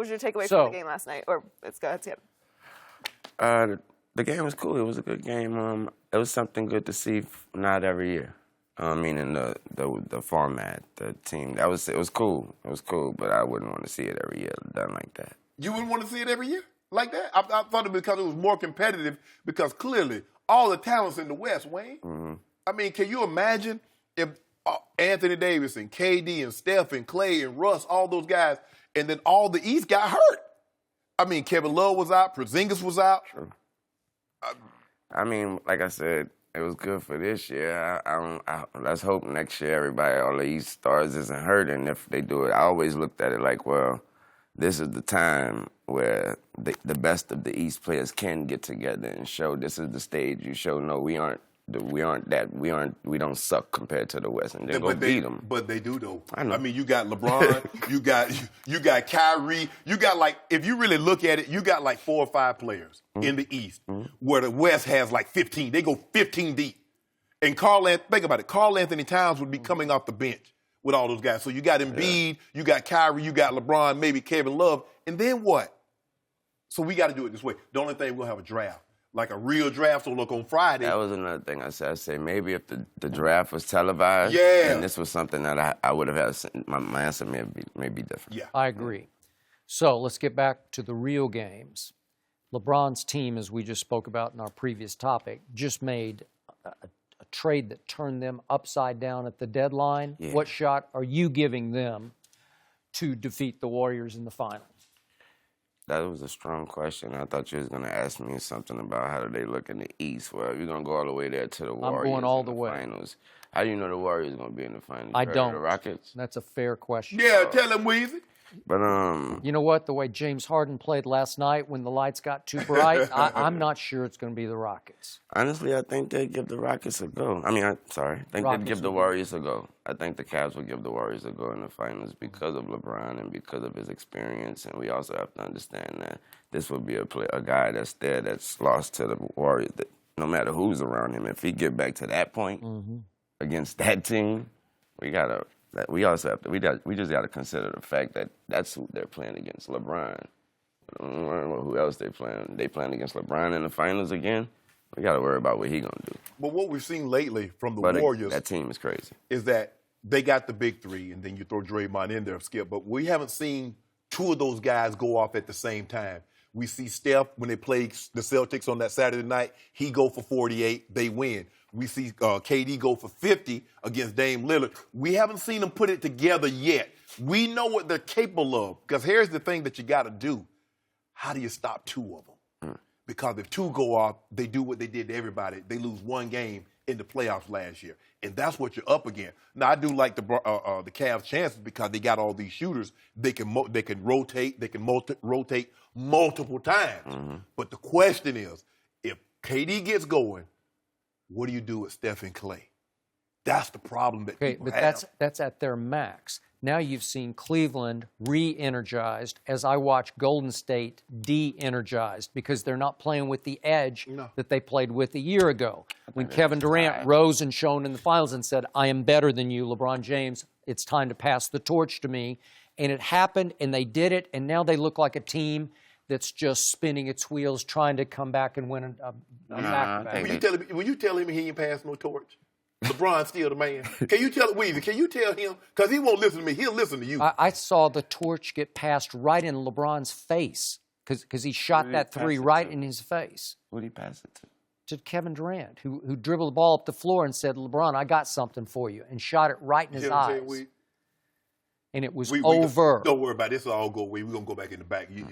was your takeaway from the game last night? Or let's go. Let's go. The game was cool. It was a good game. It was something good to see, not every year. Meaning the format, the team. It was cool. It was cool, but I wouldn't want to see it every year done like that. You wouldn't want to see it every year like that? I thought it because it was more competitive because clearly all the talent's in the West, Wayne. Mm-hmm. I mean, can you imagine if Anthony Davis and KD and Steph and Clay and Russ, all those guys, and then all the East got hurt? I mean, Kevin Love was out, Porzingis was out. True. I mean, like I said, it was good for this year. Let's hope next year everybody, all the East stars, isn't hurt. And if they do it, I always looked at it like, well, this is the time where the best of the East players can get together and show this is the stage you show. No, we don't suck compared to the West, and then go beat them. But they do though. I know. I mean, you got LeBron, you got Kyrie, you got like, if you really look at it, you got like 4 or 5 players in the East, where the West has like 15. They go 15 deep. And think about it. Karl Anthony Towns would be coming off the bench with all those guys. So you got Embiid, you got Kyrie, you got LeBron, maybe Kevin Love, and then what? So we got to do it this way. The only thing, we'll have a draft. Like a real draft, so look on Friday. That was another thing I said. I said maybe if the draft was televised, and this was something that I would have had, my answer may be different. Yeah, I agree. So let's get back to the real games. LeBron's team, as we just spoke about in our previous topic, just made a trade that turned them upside down at the deadline. Yeah. What shot are you giving them to defeat the Warriors in the finals? That was a strong question. I thought you was going to ask me something about how do they look in the East. Well, you're going to go all the way there to the Warriors. I'm going all in the way. Finals. How do you know the Warriors are going to be in the finals? I don't. The Rockets? That's a fair question. Yeah, tell him, Weezy. But You know what? The way James Harden played last night when the lights got too bright, I'm not sure it's going to be the Rockets. honestly, I think they'd give the Rockets a go. I think they'd give the Warriors a go. I think the Cavs would give the Warriors a go in the finals because of LeBron and because of his experience. And we also have to understand that this would be a guy that's there that's lost to the Warriors. That no matter who's around him, if he get back to that point against that team, we just got to consider the fact that that's who they're playing against, LeBron. I don't know who else they playing. They playing against LeBron in the finals again. We got to worry about what he gonna do. But what we've seen lately from the Warriors, that team is crazy, is that they got the big three, and then you throw Draymond in there, Skip. But we haven't seen two of those guys go off at the same time. We see Steph, when they played the Celtics on that Saturday night, he go for 48, they win. We see KD go for 50 against Dame Lillard. We haven't seen them put it together yet. We know what they're capable of, because here's the thing that you got to do. How do you stop two of them? Because if two go off, they do what they did to everybody. They lose one game in the playoffs last year, and that's what you're up against. Now, I do like the Cavs' chances because they got all these shooters. They can rotate. They can rotate multiple times. But the question is, if KD gets going, what do you do with Steph and Clay? That's the problem that people have. That's at their max. Now you've seen Cleveland re-energized as I watch Golden State de-energized because they're not playing with the edge that they played with a year ago. When Kevin Durant rose and shone in the finals and said, I am better than you, LeBron James, it's time to pass the torch to me. And it happened, and they did it, and now they look like a team that's just spinning its wheels trying to come back and win a back-to-back. Will you tell him he ain't passed no torch? LeBron's still the man. Can you tell Weezy? Can you tell him? Because he won't listen to me. He'll listen to you. I saw the torch get passed right in LeBron's face because he shot that three right in his face. Who did he pass it to? To Kevin Durant, who dribbled the ball up the floor and said, LeBron, I got something for you, and shot it right in his eyes. And it was over. Don't worry about it. This will all go away. We're going to go back in the back, me and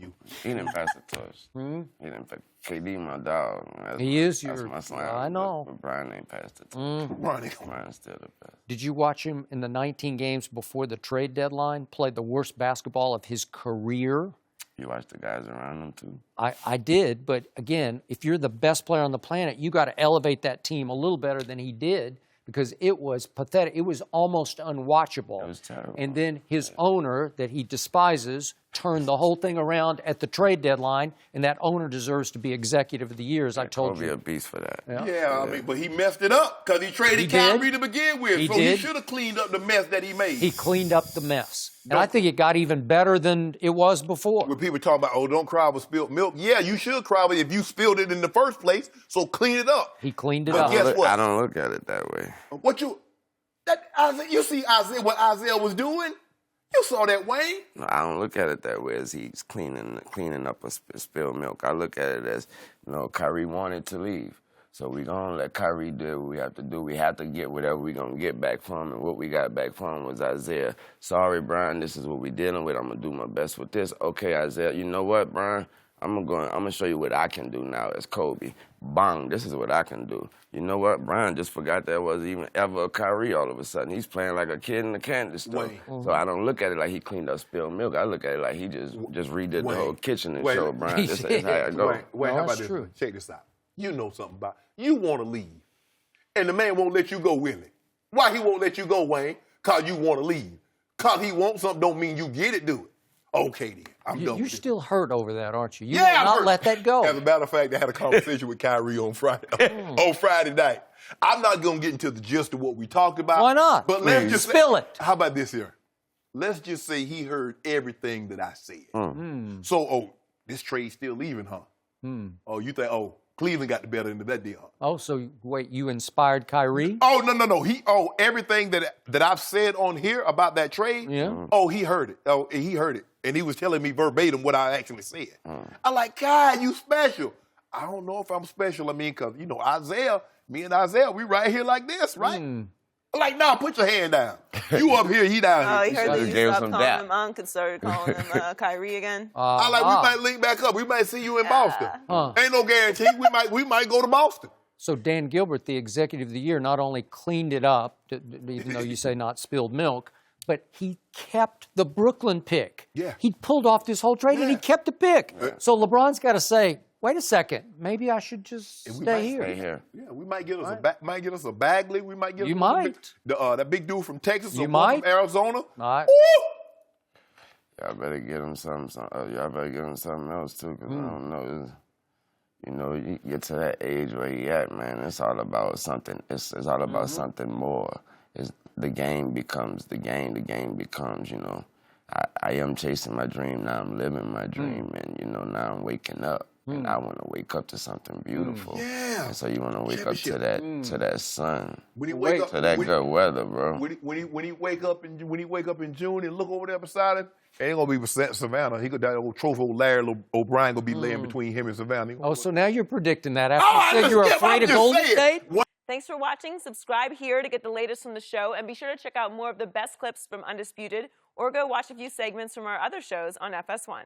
you. He didn't pass the torch. He didn't pass. KD, my dog. That's my slam. I know. But Brian ain't passed the torch. Brian's still the best. Did you watch him in the 19 games before the trade deadline? Played the worst basketball of his career. You watched the guys around him, too? I did, but again, if you're the best player on the planet, you got to elevate that team a little better than he did. Because it was pathetic. It was almost unwatchable. It was terrible. And then his owner, that he despises, turned the whole thing around at the trade deadline, and that owner deserves to be executive of the year, as I told Kobe you. a beast for that. Yeah, I mean, but he messed it up because he traded He Kyrie did. to begin with. He So did. he should have cleaned up the mess that he made. He cleaned up the mess. And I think it got even better than it was before. When people talk about, oh, don't cry over spilled milk. Yeah, you should cry over if you spilled it in the first place, so clean it up. He cleaned it But up. guess what? I don't look at it that way. You see Isaiah, what Isaiah was doing? You saw that, Wayne. No, I don't look at it that way as he's cleaning up a spilled milk. I look at it as, Kyrie wanted to leave. So we're going to let Kyrie do what we have to do. We have to get whatever we're going to get back from him. And what we got back from him was Isaiah. Sorry, Brian, this is what we're dealing with. I'm going to do my best with this. Okay, Isaiah, you know what, Brian? I'm gonna show you what I can do now as Kobe. Bang, this is what I can do. You know what? Brian just forgot there was even ever a Kyrie all of a sudden. He's playing like a kid in the candy store. So I don't look at it like he cleaned up spilled milk. I look at it like he just redid the whole kitchen and showed Brian this is how I go. Wait, how about this? true. Check this out. You know something about you want to leave, and the man won't let you go willingly. Why he won't let you go, Wayne? Because you want to leave. Because he wants something don't mean you get it, do it. Okay, then. I'm done. You're still hurt over that, aren't you? You Yeah, will not hurt. let that go. As a matter of fact, I had a conversation with Kyrie on Friday night. I'm not going to get into the gist of what we talked about. Why not? But let's just spill it. How about this here? Let's just say he heard everything that I said. So, this trade's still leaving, huh? Oh, you think, Cleveland got the better end of that deal. Oh, so wait, you inspired Kyrie? Oh, no. Everything that I've said on here about that trade, he heard it. Oh, he heard it. And he was telling me verbatim what I actually said. I'm like, God, you special. I don't know if I'm special. I mean, because, Isaiah, me and Isaiah, we right here like this, right? I'm like, nah, put your hand down. You up here, he down Oh, here. he heard that you gave stopped some calling dap. him Unc and started calling him Kyrie again. We might link back up. We might see you in Boston. Ain't no guarantee. We might go to Boston. So Dan Gilbert, the executive of the year, not only cleaned it up, even though you say not spilled milk, but he kept the Brooklyn pick. Yeah. He pulled off this whole trade and he kept the pick. So LeBron's got to say, wait a second, maybe I should just stay here. Stay here. Yeah, we might get us a Bagley. We might get You us might. that big dude from Texas. You or might. from Arizona. All right. Y'all better get him something. Y'all better get him something else too, because I don't know. You get to that age where he at, man. It's all about something. It's all about something more. The game becomes the game. The game becomes, I am chasing my dream. Now I'm living my dream, and now I'm waking up. And I want to wake up to something beautiful. Yeah. And so you want to wake up to that sun, When he wake up to that good weather, bro. When he wake up in June and look over there beside him, it ain't gonna be Savannah. He got that old trophy old Larry O'Brien gonna be laying between him and Savannah. Oh, so now you're predicting that after you said you were afraid of Golden State? Thanks for watching. Subscribe here to get the latest from the show, and be sure to check out more of the best clips from Undisputed, or go watch a few segments from our other shows on FS1.